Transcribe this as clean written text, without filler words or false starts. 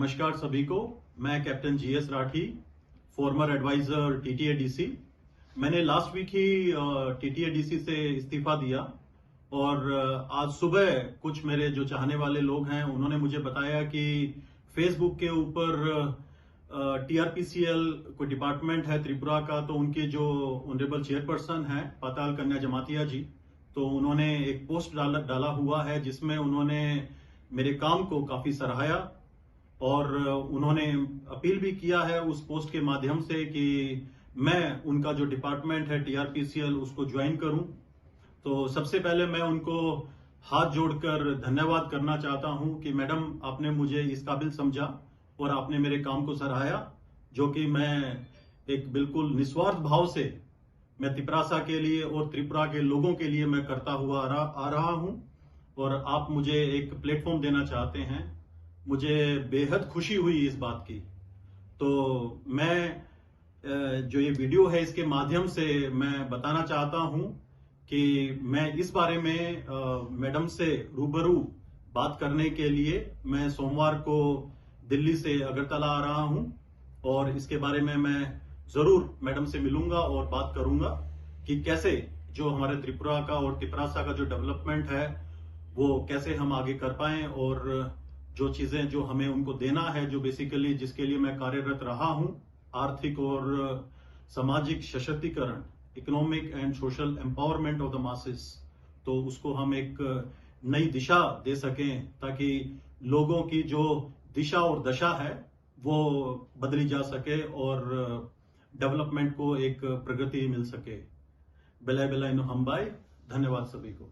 नमस्कार सभी को। मैं captain GS Rathi, former adviser TTADC. मैंने लास्ट वीक ही टीटीएडीसी से इस्तीफा दिया और आज सुबह कुछ मेरे जो चाहने वाले लोग हैं उन्होंने मुझे बताया कि फेसबुक के ऊपर टीआरपीसीएल कोई डिपार्टमेंट है त्रिपुरा का, तो उनके जो ऑनरेबल चेयरपर्सन हैं पाताल कन्या जमातिया जी, तो उन्होंने एक पोस्ट डाला हुआ है जिसमें उन्होंने मेरे काम को काफी सराहाया और उन्होंने अपील भी किया है उस पोस्ट के माध्यम से कि मैं उनका जो डिपार्टमेंट है टीआरपीसीएल उसको ज्वाइन करूं। तो सबसे पहले मैं उनको हाथ जोड़कर धन्यवाद करना चाहता हूं कि मैडम, आपने मुझे इस काबिल समझा और आपने मेरे काम को सराहाया, जो कि मैं एक बिल्कुल निस्वार्थ भाव से मैं तिपरासा के लिए और त्रिपुरा के लोगों के लिए मैं करता हुआ आ रहा हूं और आप मुझे एक प्लेटफॉर्म देना चाहते हैं। मुझे बेहद खुशी हुई इस बात की। तो मैं जो ये वीडियो है इसके माध्यम से मैं बताना चाहता हूं कि मैं इस बारे में मैडम से रूबरू बात करने के लिए मैं सोमवार को दिल्ली से अगरतला आ रहा हूं और इसके बारे में मैं जरूर मैडम से मिलूंगा और बात करूंगा कि कैसे जो हमारे त्रिपुरा का और तिपरासा का जो डेवलपमेंट है वो कैसे हम आगे कर पाएं और जो चीजें जो हमें उनको देना है, जो बेसिकली जिसके लिए मैं कार्यरत रहा हूं, आर्थिक और सामाजिक सशक्तिकरण, economic and social empowerment of the masses, तो उसको हम एक नई दिशा दे सकें ताकि लोगों की जो दिशा और दशा है वो बदली जा सके और डेवलपमेंट को एक प्रगति मिल सके। बेलाय बेलाय नो हम्बाई। धन्यवाद सभी को।